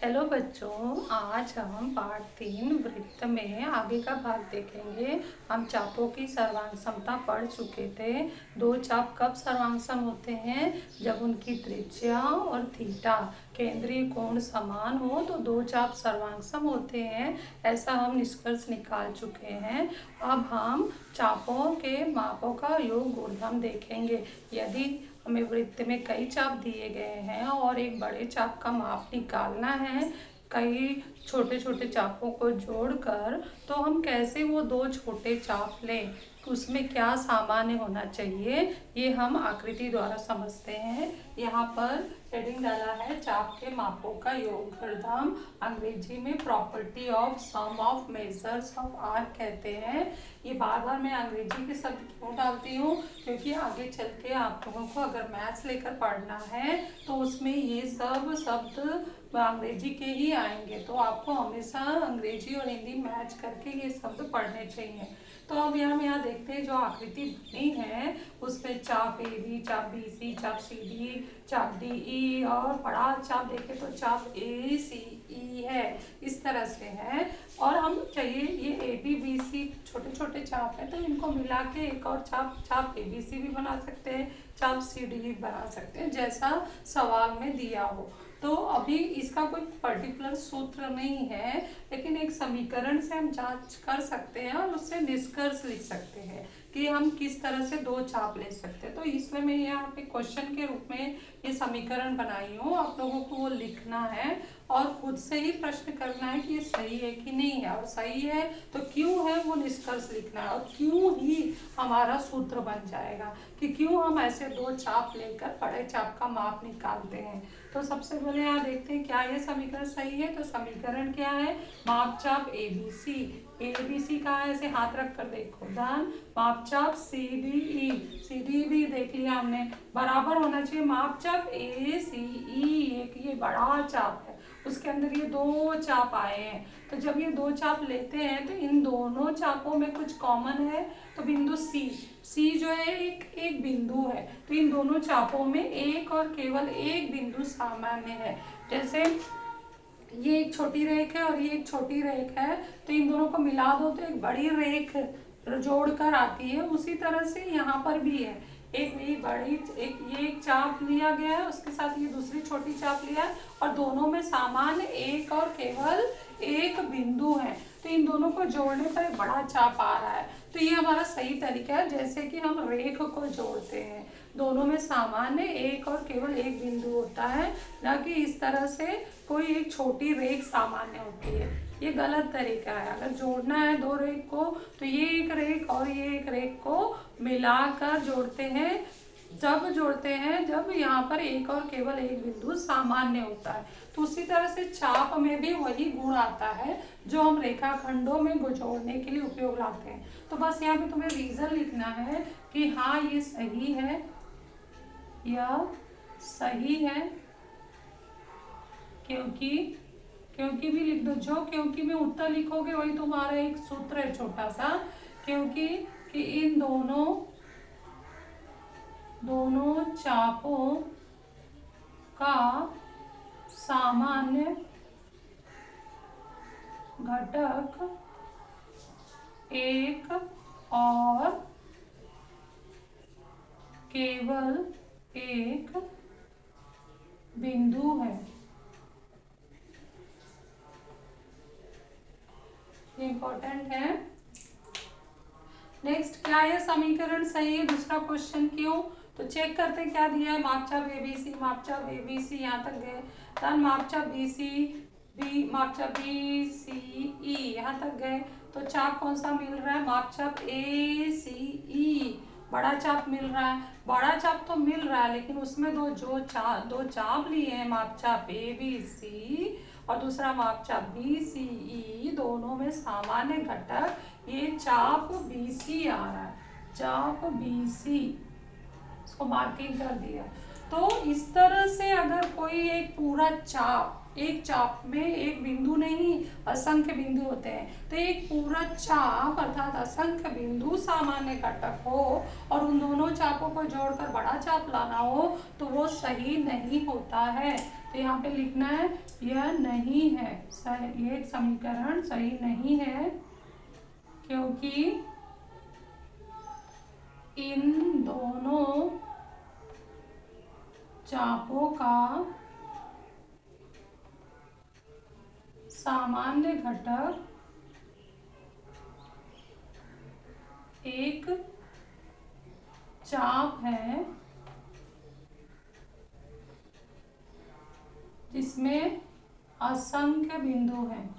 Hello बच्चों, आज हम पाठ 3 वृत्त में आगे का भाग देखेंगे। हम चापों की सर्वांग समता पढ़ चुके थे। दो चाप कब सर्वांग सम होते हैं? जब उनकी त्रिज्या और थीटा केंद्रीय कोण समान हो तो दो चाप सर्वांग सम होते हैं। ऐसा हम निष्कर्ष निकाल चुके हैं। अब हम चापों के मापों का योग गुणधर्म देखेंगे। यदि हमें वृत्त में कई चाप दिए गए हैं और एक बड़े चाप का माप निकालना है कई छोटे छोटे चापों को जोड़कर, तो हम कैसे वो दो छोटे चाप लें, उसमें क्या सामान्य होना चाहिए, ये हम आकृति द्वारा समझते हैं। यहाँ पर हेडिंग डाला है चाप के मापों का योग गुणधर्म। अंग्रेजी में property of sum of measures of arc कहते हैं। ये बार बार मैं अंग्रेजी के शब्द क्यों डालती हूँ, क्योंकि आगे चल के आप लोगों को अगर मैथ्स लेकर पढ़ना है तो उसमें ये सब शब्द अंग्रेजी के ही आएंगे, तो आपको हमेशा अंग्रेजी और हिंदी मैच करके ये शब्द पढ़ने चाहिए। तो अब यहाँ देखते हैं जो आकृति बनी है उसमें चाप ए बी, चाप बी सी, चाप सी डी, चाप डी ई और बड़ा चाप देखें तो चाप ए सी ई है, इस तरह से है। और हम चाहिए ये ए बी बी सी छोटे छोटे चाप है तो इनको मिला के एक और चाप ए बी सी भी बना सकते हैं, चाप सी डी भी बना सकते हैं, जैसा सवाल में दिया हो। तो अभी इसका कोई पर्टिकुलर सूत्र नहीं है, लेकिन एक समीकरण से हम जांच कर सकते हैं और उससे निष्कर्ष लिख सकते हैं कि हम किस तरह से दो चाप ले सकते हैं। तो इसमें मैं यहाँ पे क्वेश्चन के रूप में ये समीकरण बनाई हूँ, आप लोगों को वो लिखना है और खुद से ही प्रश्न करना है कि ये सही है कि नहीं है, और सही है तो क्यों है वो निष्कर्ष लिखना है, और क्यों ही हमारा सूत्र बन जाएगा कि क्यों हम ऐसे दो चाप लेकर बड़े चाप का माप निकालते हैं। तो सबसे पहले यहाँ देखते हैं क्या ये समीकरण सही है। तो समीकरण क्या है? माप चाप ए बी सी कहाँ है, ऐसे हाथ रख कर देखो, धन माप चाप सी डी भी देख लिया हमने, बराबर होना चाहिए माप चाप ए सी ई। एक ये बड़ा चाप है, उसके अंदर ये दो चाप आए हैं, तो जब ये दो चाप लेते हैं तो इन दोनों चापों में कुछ कॉमन है। तो बिंदु सी जो है एक बिंदु है, तो इन दोनों चापों में एक और केवल एक बिंदु सामान्य है। जैसे ये एक छोटी रेख है और ये एक छोटी रेख है, तो इन दोनों को मिला दो तो एक बड़ी रेख जोड़कर आती है। उसी तरह से यहाँ पर भी है, एक चाप लिया गया है, उसके साथ ये दूसरी छोटी चाप लिया है और दोनों में सामान्य एक और केवल एक बिंदु है, तो इन दोनों को जोड़ने पर एक बड़ा चाप आ रहा है। तो ये हमारा सही तरीका है, जैसे कि हम रेख को जोड़ते हैं, दोनों में सामान्य एक और केवल एक बिंदु होता है, ना कि इस तरह से कोई एक छोटी रेख सामान्य होती है। ये गलत तरीका है। अगर जोड़ना है दो रेख को तो ये एक रेख और ये एक रेख को मिलाकर जोड़ते हैं, जब यहाँ पर एक और केवल एक बिंदु सामान्य होता है। तो उसी तरह से चाप में भी वही गुण आता है जो हम रेखाखंडों में जोड़ने के लिए उपयोग लाते हैं। तो बस यहाँ पे तुम्हें रीजन लिखना है कि हाँ ये सही है, यह सही है, क्योंकि भी लिख दो। जो क्योंकि में उत्तर लिखोगे वही तुम्हारा एक सूत्र है छोटा सा, क्योंकि कि इन दोनों चापों का सामान्य घटक एक और केवल एक बिंदु है। इम्पोर्टेंट है। नेक्स्ट, क्या यह समीकरण सही है? दूसरा क्वेश्चन क्यों? तो चेक करते क्या दिया है। मापचाप ए बी सी यहाँ तक गए, धन मापचाप बी सी ई यहाँ तक गए, तो चाप कौन सा मिल रहा है? मापचाप ए सी ई, बड़ा चाप मिल रहा है। बड़ा चाप तो मिल रहा है, लेकिन उसमें दो चाप लिए हैं, मापचाप ए बी सी और दूसरा मापचाप बी सी ई, दोनों में सामान्य घटक ये चाप बी सी आ रहा है, चाप बी सी, इसको मार्किंग कर दिया। तो इस तरह से अगर कोई एक पूरा एक चाप में एक बिंदु नहीं असंख्य बिंदु होते हैं, तो एक पूरा चाप अर्थात असंख्य बिंदु सामान्य घटक हो और उन दोनों चापों को जोड़कर बड़ा चाप लाना हो तो वो सही नहीं होता है। तो यहाँ पे लिखना है यह नहीं है, ये समीकरण सही नहीं है, क्योंकि इन दोनों चापों का सामान्य घटक एक चाप है जिसमें असंख्य बिंदु हैं।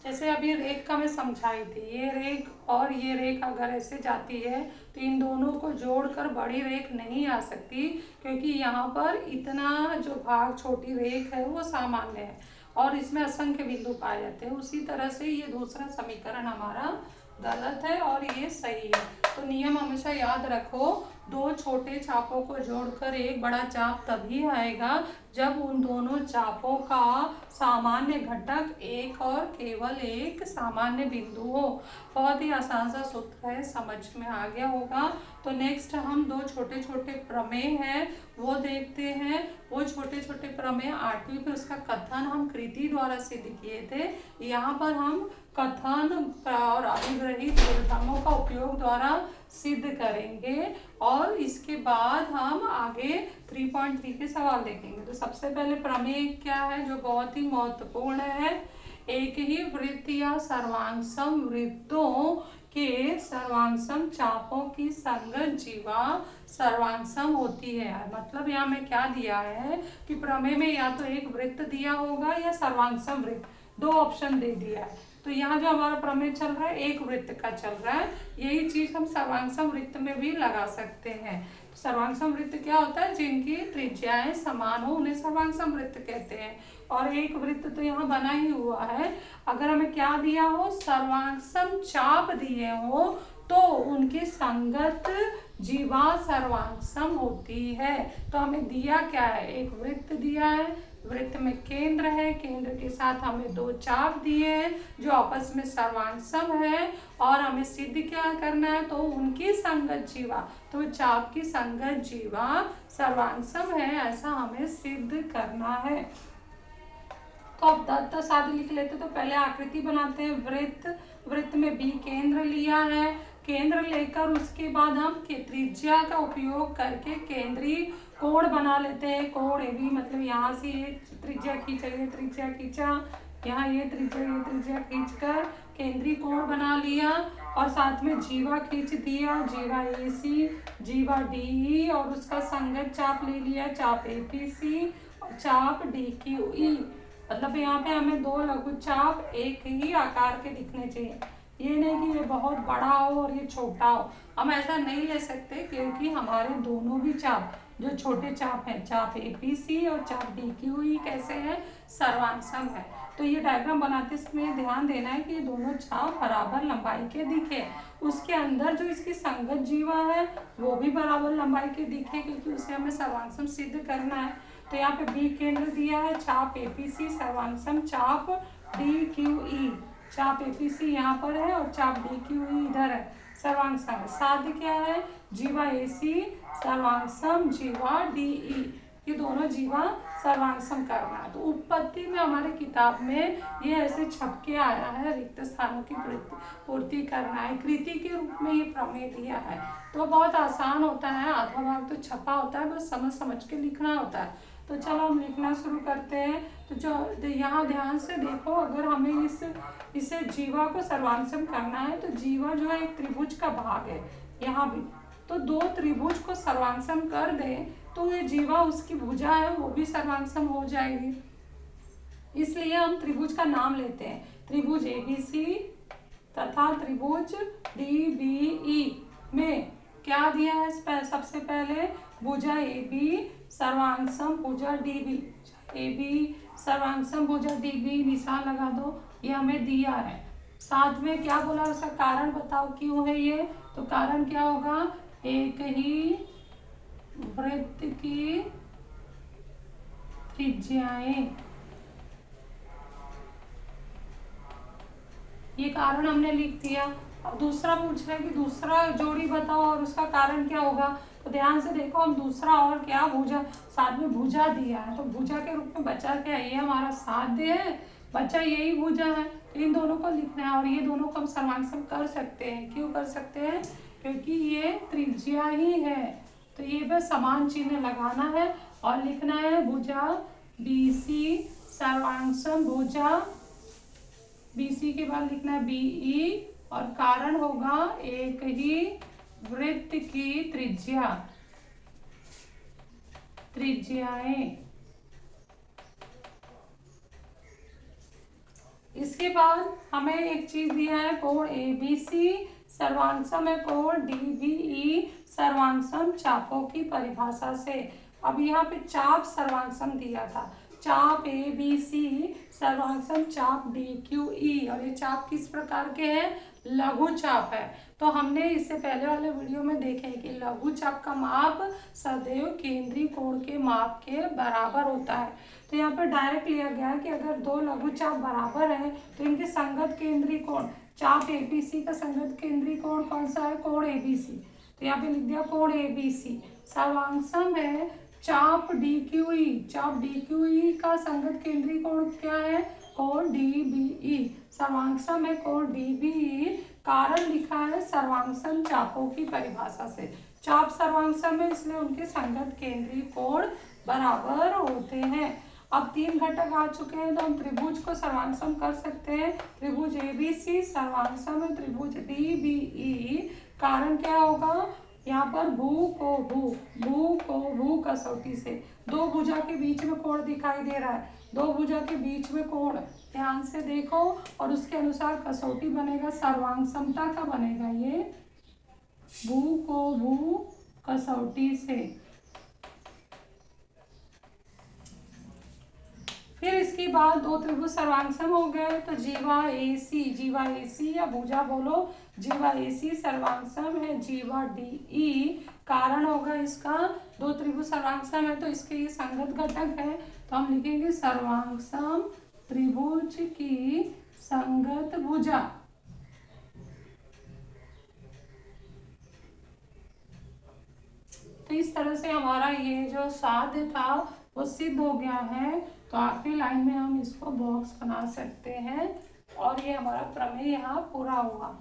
जैसे अभी रेख का मैं समझाई थी, ये रेख और ये रेख अगर ऐसे जाती है तो इन दोनों को जोड़कर बड़ी रेख नहीं आ सकती, क्योंकि यहाँ पर इतना जो भाग छोटी रेख है वो सामान्य है और इसमें असंख्य बिंदु पाए जाते हैं। उसी तरह से ये दूसरा समीकरण हमारा गलत है और ये सही है। तो नियम हमेशा याद रखो, दो छोटे चापों को जोड़कर एक बड़ा चाप तभी आएगा जब उन दोनों चापों का सामान्य घटक एक और केवल एक सामान्य बिंदु हो। बहुत ही आसान सा सूत्र है, समझ में आ गया होगा। तो नेक्स्ट हम दो छोटे छोटे प्रमेय हैं वो देखते हैं। वो छोटे छोटे प्रमेय 8वीं में उसका कथन हम कृति द्वारा सिद्ध किए थे। यहाँ पर हम कथन और अभिग्रहित गुणधर्मों का उपयोग द्वारा सिद्ध करेंगे और इसके बाद हम आगे 3.3 के सवाल देखेंगे। तो सबसे पहले प्रमेय क्या है जो बहुत ही महत्वपूर्ण है, एक ही वृत्त या सर्वांगसम वृत्तों के सर्वांगसम चापों की संगत जीवा सर्वांगसम होती है। मतलब यहाँ में क्या दिया है कि प्रमेय में या तो एक वृत्त दिया होगा या सर्वांगसम वृत्त, दो ऑप्शन दे दिया है। तो यहाँ जो हमारा प्रमेय चल रहा है एक वृत्त का चल रहा है, यही चीज हम सर्वांगसम वृत्त में भी लगा सकते हैं। सर्वांगसम वृत्त क्या होता है, जिनकी त्रिज्याएं समान हो उन्हें सर्वांगसम वृत्त कहते हैं। और एक वृत्त तो यहाँ बना ही हुआ है, अगर हमें क्या दिया हो, सर्वांगसम चाप दिए हो तो उनकी संगत जीवा सर्वांगसम होती है। तो हमें दिया क्या है, एक वृत्त दिया है, वृत्त में केंद्र है, केंद्र के साथ हमें दो चाप दिए हैं जो आपस में सर्वांगसम है और हमें सिद्ध क्या करना है, तो उनकी संगत जीवा, तो चाप की संगत जीवा सर्वांगसम है ऐसा हमें सिद्ध करना है। तो अब दत्त साध लिख लेते, तो पहले आकृति बनाते हैं। वृत्त में बी केंद्र लिया है, केंद्र लेकर उसके बाद हम त्रिज्या का उपयोग करके केंद्रीय कोण बना लेते हैं। कोण ए बी, मतलब यहाँ से ये त्रिज्या खींचा, ये त्रिज्या खींचा, यहाँ ये त्रिज्या खींचकर केंद्रीय कोण बना लिया और साथ में जीवा खींच दिया, जीवा ए सी, जीवा डी ई और उसका संगत चाप ले लिया, चाप ए पी सी और चाप डी क्यू ई। मतलब यहाँ पे हमें दो लघु चाप एक ही आकार के दिखने चाहिए, ये नहीं कि ये बहुत बड़ा हो और ये छोटा हो। हम ऐसा नहीं ले सकते क्योंकि हमारे दोनों भी चाप जो छोटे चाप हैं, चाप एपीसी और चाप डीक्यूई कैसे हैं, सर्वांगसम है। तो ये डायग्राम बनाते समय ध्यान देना है कि ये दोनों चाप बराबर लंबाई के दिखे, उसके अंदर जो इसकी संगत जीवा है वो भी बराबर लंबाई के दिखे, क्योंकि उसे हमें सर्वांगसम सिद्ध करना है। तो यहाँ पे बी केंद्र दिया है, चाप एपीसी सर्वांगसम चाप डी क्यू ई, चाप एपीसी यहाँ पर है और चाप डी क्यू ई इधर है, सर्वांगसम। साध्य क्या है, जीवा एसी सर्वांगसम जीवा डी ई, ये दोनों जीवा सर्वांगसम करना है। तो उत्पत्ति में हमारे किताब में ये ऐसे छप के आया है, रिक्त स्थानों की पूर्ति करना है, कृति के रूप में ये प्रमेय दिया है। तो बहुत आसान होता है, आधा भाग तो छपा होता है, बस समझ समझ के लिखना होता है। तो चलो हम लिखना शुरू करते हैं। तो जो यहाँ ध्यान से देखो, अगर हमें इसे जीवा को सर्वांगसम करना है तो जीवा जो है एक त्रिभुज का भाग है यहाँ भी, तो दो त्रिभुज को सर्वांगसम कर दें तो ये जीवा उसकी भुजा है वो भी सर्वांगसम हो जाएगी। इसलिए हम त्रिभुज का नाम लेते हैं, त्रिभुज एबीसी तथा त्रिभुज डीबीई में क्या दिया है, सबसे पहले भुजा ए बी सर्वांगसम भुजा डीबी, ए बी सर्वांगसम भुजा डीबी, निशान लगा दो, ये हमें दिया है। साथ में क्या बोला, उसका कारण बताओ क्यों है ये, तो कारण क्या होगा, एक ही वृत्त की त्रिज्याएं, ये कारण हमने लिख दिया। अब दूसरा पूछ रहा है कि दूसरा जोड़ी बताओ और उसका कारण क्या होगा, ध्यान से देखो, हम दूसरा और क्या भुजा, साथ में भुजा दिया है, तो भुजा के रूप में बचा क्या है, ये हमारा साध्य है, बचा यही भुजा है। तो इन दोनों को लिखना है और ये दोनों को हम सर्वांग सम कर सकते हैं। क्यों कर सकते हैं, क्योंकि ये त्रिज्या ही है। तो ये बस समान चिन्ह लगाना है और लिखना है भुजा BC सर्वांग सम भुजा, BC के बाद लिखना है BE और कारण होगा एक ही वृत्त की त्रिज्या, त्रिज्याएं। इसके बाद हमें एक चीज दिया है कोण ABC सर्वांग सम है कोण DBE सर्वांग सम चापों की परिभाषा से। अब यहाँ पे चाप सर्वांग सम दिया था, चाप ABC सर्वांग सम चाप DQE, और ये चाप किस प्रकार के हैं, लघु चाप है। तो हमने इससे पहले वाले वीडियो में देखे कि लघु चाप का माप सदैव केंद्रीय कोण के माप के बराबर होता है। तो यहाँ पर डायरेक्ट लिया गया है कि अगर दो लघु चाप बराबर है तो इनके संगत केंद्रीय कोण, चाप ABC का संगत केंद्रीय कोण कौन सा है, कोण ABC। तो यहाँ पे लिख दिया कोण ABC। सर्वांग सम है चाप DQE, चाप DQE का संगत केंद्रीय कोण क्या है, कोण DBE। सर्वांग सम है कोण DBE, कारण लिखा है सर्वांग सम चापों की परिभाषा से। चाप सर्वांग सम है इसलिए उनके संगत केंद्रीय कोण बराबर होते हैं। अब तीन घटक आ चुके हैं तो हम त्रिभुज को सर्वांग सम कर सकते हैं। त्रिभुज ABC सर्वांग सम है त्रिभुज DBE, कारण क्या होगा, यहाँ पर भू को भू कसौटी से, दो भुजा के बीच में कोण दिखाई दे रहा है, दो भुजा के बीच में कोण ध्यान से देखो और उसके अनुसार कसौटी बनेगा, सर्वांग समता का बनेगा ये, भू को भू कसौटी से। फिर इसके बाद दो त्रिभुज सर्वांग सम हो गए तो जीवा AC या भुजा बोलो, जीवा AC सर्वांग सम है जीवा DE, कारण होगा इसका, दो त्रिभुज सर्वांग सम है तो इसके ये संगत घटक है, तो हम लिखेंगे सर्वांग सम त्रिभुज की संगत भुजा। तो इस तरह से हमारा ये जो साध्य था वो सिद्ध हो गया है। तो आखिरी लाइन में हम इसको बॉक्स बना सकते हैं और ये हमारा प्रमेय यहाँ पूरा हुआ।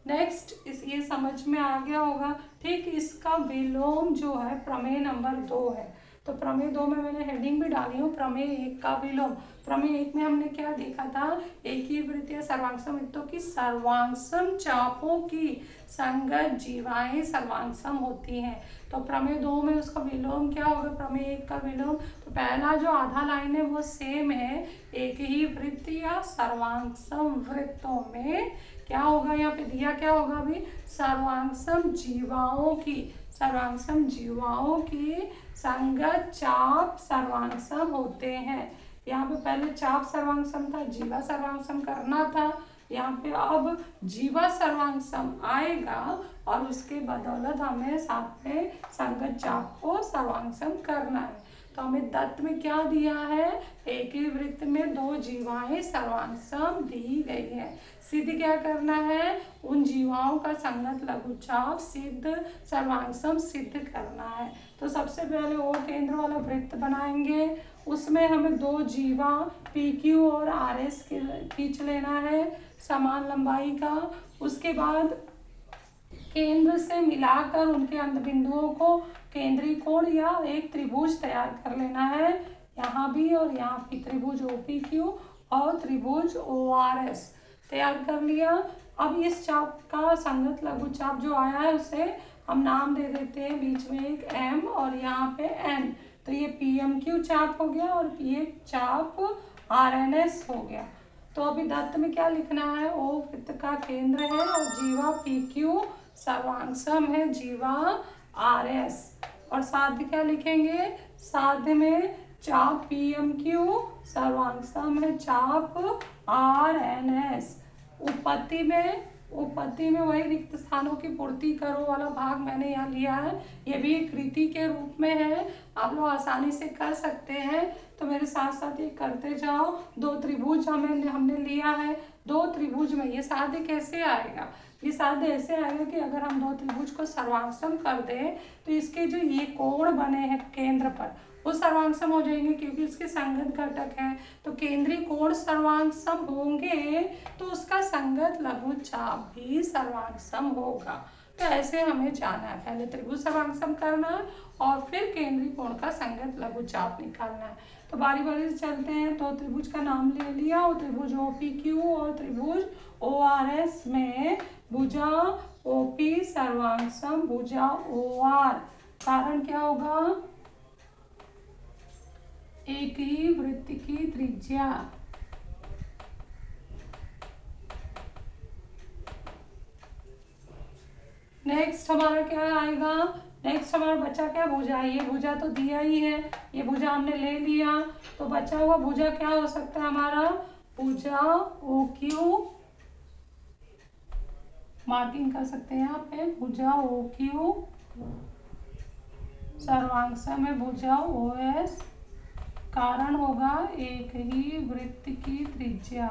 नेक्स्ट ये समझ में आ गया होगा। ठीक इसका विलोम जो है प्रमेय नंबर 2 है। तो प्रमेय 2 में मैंने हेडिंग भी डाली हूँ, प्रमेय 1 का विलोम। प्रमेय 1 में हमने क्या देखा था, एक ही वृत्तीय सर्वांगसम वृत्तों की सर्वांगसम चापों की संगत जीवाएं सर्वांगसम होती हैं। तो प्रमेय 2 में उसका विलोम क्या होगा, प्रमेय 1 का विलोम। तो पहला जो आधा लाइन है वो सेम है, एक ही वृत्तीय सर्वांगसम वृत्तों में क्या होगा, यहाँ पे दिया क्या होगा अभी, सर्वांगसम जीवाओं की, सर्वांगसम जीवाओं की संगत चाप सर्वांगसम होते हैं। यहाँ पे पहले चाप सर्वांगसम था, जीवा सर्वांगसम करना था, यहाँ पे अब जीवा सर्वांगसम आएगा और उसके बदौलत हमें साथ में संगत चाप को सर्वांगसम करना है। तो हमें दत्त में क्या दिया है, एक ही वृत्त में दो जीवाएं सर्वांगसम दी गई है। सिद्ध क्या करना है, उन जीवाओं का संगत लघुचाप सिद्ध सर्वांगसम सिद्ध करना है। तो सबसे पहले ओ केंद्र वाला वृत्त बनाएंगे, उसमें हमें दो जीवा PQ और RS खींच लेना है समान लंबाई का। उसके बाद केंद्र से मिलाकर उनके अंत बिंदुओं को केंद्रीय कोण या एक त्रिभुज तैयार कर लेना है, यहाँ भी और यहाँ भी त्रिभुज OPQ और त्रिभुज ORS तैयार कर लिया। अब इस चाप का संगत लघुचाप जो आया है उसे हम नाम दे देते हैं, बीच में एक M और यहाँ पे N, तो ये PMQ चाप हो गया और ये चाप RNS हो गया। तो अभी दत्त में क्या लिखना है, O वृत्त का केंद्र है और जीवा PQ सर्वांगसम है जीवा RS, और साध्य क्या लिखेंगे, साध्य में चाप PMQ सर्वांगसम है चाप RNS। उपपत्ति में वही रिक्त स्थानों की पूर्ति करो वाला भाग मैंने यहाँ लिया है, ये भी एक कृति के रूप में है, आप लोग आसानी से कर सकते हैं। तो मेरे साथ साथ ये करते जाओ। दो त्रिभुज हमने लिया है, दो त्रिभुज में ये साध्य कैसे आएगा, ये साध ऐसे आएगा कि अगर हम दो त्रिभुज को सर्वांगसम कर दें तो इसके जो ये कोण बने हैं केंद्र पर वो सर्वांगसम हो जाएंगे, क्योंकि इसके संगत घटक हैं। तो केंद्रीय कोण सर्वांगसम होंगे तो उसका संगत लघुचाप भी सर्वांगसम होगा। तो ऐसे हमें जाना है, पहले त्रिभुज सर्वांगसम करना है और फिर केंद्रीय कोण का संगत लघुचाप निकालना है। तो बारी बारी से चलते हैं। तो त्रिभुज का नाम ले लिया, और त्रिभुज OPQ और त्रिभुज ORS में भुजा OP सर्वांगसम भुजा OR, कारण क्या होगा? एक ही वृत्त की त्रिज्या। नेक्स्ट हमारा क्या आएगा? नेक्स्ट हमारा बचा क्या? भुजा। ये भुजा तो दिया ही है, ये भुजा हमने ले लिया, तो बचा हुआ भुजा क्या हो सकता है हमारा? भुजा OQ, मार्किंग कर सकते हैं यहाँ पे, भुजा OQ सर्वांगसम है भुजा OS, कारण होगा एक ही वृत्त की त्रिज्या।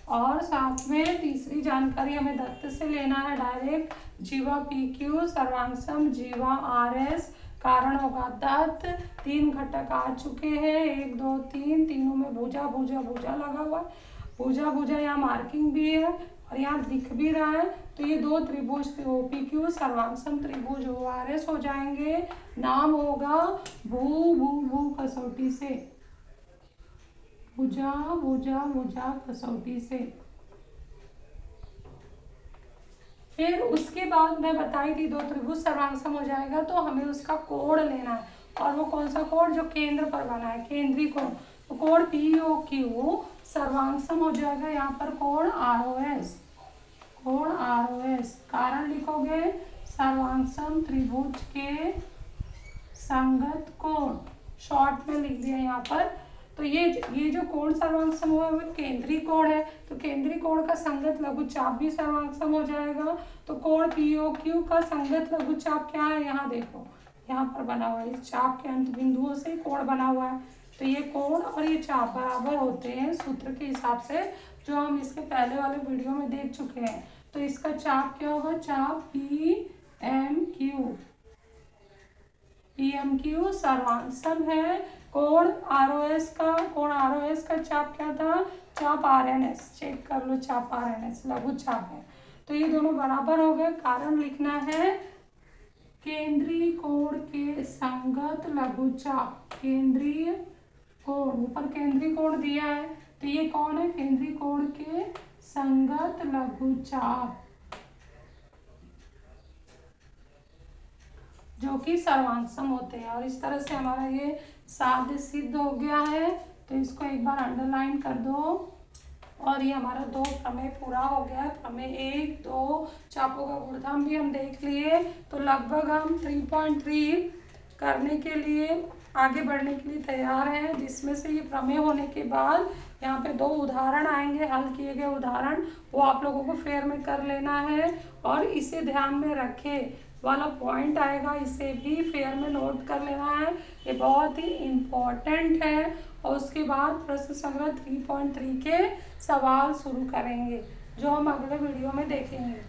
और साथ में तीसरी जानकारी हमें दत्त से लेना है डायरेक्ट, जीवा PQ सर्वांगसम जीवा RS, कारण होगा दत्त। 3 घटक आ चुके हैं, 1 2 3, तीनों में भुजा भुजा भुजा लगा हुआ है, भुजा भुजा यहाँ मार्किंग भी है और यहाँ दिख भी रहा है। तो ये दो त्रिभुज OPQ सर्वांगसम त्रिभुज ORS हो जाएंगे। नाम होगा भू भू भू कसौटी से, भुजा भुजा भुजा कसौटी से। फिर उसके बाद मैं बताई थी दो त्रिभुज सर्वांगसम हो जाएगा तो हमें उसका कोण लेना है, और वो कौन सा कोण? जो केंद्र पर बना है, केंद्रीय कोण। तो कोण POQ सर्वांगसम हो जाएगा यहाँ पर कोण ROS, कोण ROS, कारण लिखोगे सर्वांगसम त्रिभुज के संगत कोण, शॉर्ट में लिख दिया यहाँ पर। तो ये जो कोण सर्वांगसम हुआ है वो केंद्रीय कोण है, तो केंद्रीय कोण का संगत लघुचाप भी सर्वांगसम हो जाएगा। तो कोण POQ का संगत लघुचाप क्या है? यहाँ देखो, यहाँ पर बना हुआ है, इस चाप के अंत बिंदुओं से कोण बना हुआ है। तो ये कोण और ये चाप बराबर होते हैं सूत्र के हिसाब से, जो हम इसके पहले वाले वीडियो में देख चुके हैं। तो इसका चाप क्या होगा? चाप PMQ सर्वांगसम है। कोण ROS का चाप क्या था? चाप RNS, चेक कर लो, चाप RNS लघु चाप है। तो ये दोनों बराबर हो गए। कारण लिखना है केंद्रीय कोण के संगत लघुचाप, केंद्रीय कोण, ऊपर केंद्रीय कोण दिया है तो ये कौन है? केंद्रीय कोण के संगत लघुचाप, जो कि सर्वांगसम होते हैं। और इस तरह से हमारा ये साध्य सिद्ध हो गया है। तो इसको एक बार अंडरलाइन कर दो। और ये हमारा 2 प्रमेय पूरा हो गया है। प्रमेय 1 2 चापों का गुणधर्म भी हम देख लिए। तो लगभग हम 3.3 करने के लिए, आगे बढ़ने के लिए तैयार हैं, जिसमें से ये प्रमेय होने के बाद यहाँ पे 2 उदाहरण आएंगे, हल किए गए उदाहरण, वो आप लोगों को फेयर में कर लेना है। और इसे ध्यान में रखे वाला पॉइंट आएगा, इसे भी फेयर में नोट कर लेना है, ये बहुत ही इम्पोर्टेंट है। और उसके बाद प्रश्न संग्रह 3.3 के सवाल शुरू करेंगे, जो हम अगले वीडियो में देखेंगे।